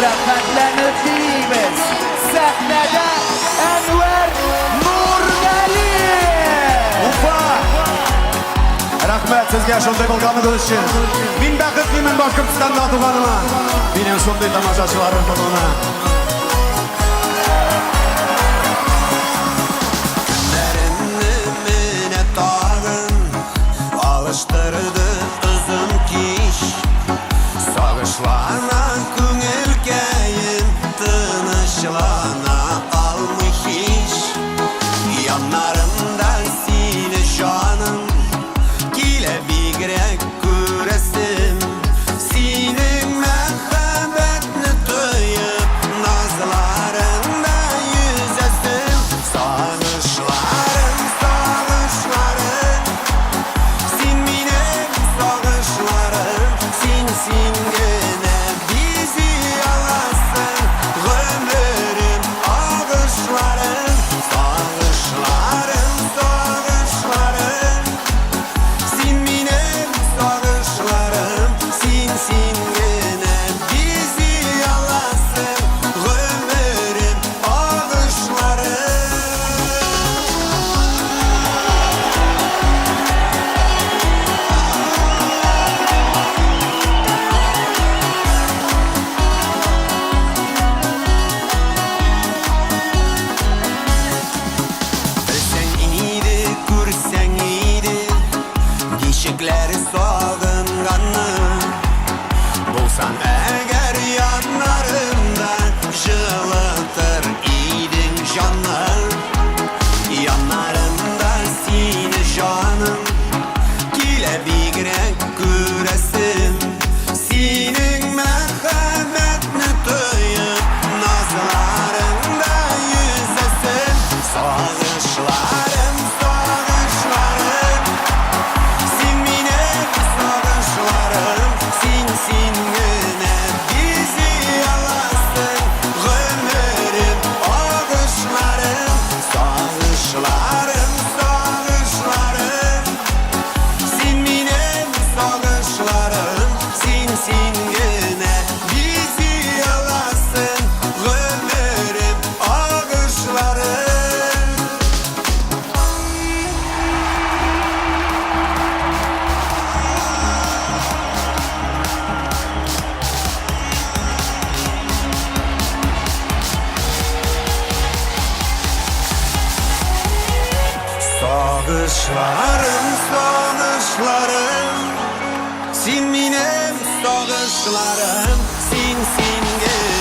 rəfətlenib deyimiz. Səhnədə Ənvər Nurməliyev. Ufa! Rahmet sizge şunday bolganlığınız için. Min bəxtliyim Başkırtıstan tuğanıma. Benim şunday tamaşaçılarım buluna. Alıştırdı uzun kiş Sağışlana köngül kayın Tınışlana almış iş Yanlarımda seni canım Kile bigrek küresim Senin mehabbetini duyup Nazlarında yüzesim Sağışlarım, sağışlarım Sin gene bizi alasın Ömrüm ağışlarım Sağışlarım, sağışlarım Sin minem sağışlarım Sin gene bizi alasın Ömrüm ağışlarım Dişikleri sağınganı Bulsan eğer yanlarında Жылытır idin canı Yanlarında seni canım Kile bigrek küresim Senin merhametini duyup Nazlarında yüzesim Sağışlarım, sağışlarım Sin güne bizi alasın Ömrüm ağışlarım Sağışlarım, sağışlarım Sin minem sağışlarım Sin güne bizi alasın Ömrüm ağışlarım Sağışlarım, sağışlarım Sin minem sağışlarım Sin gene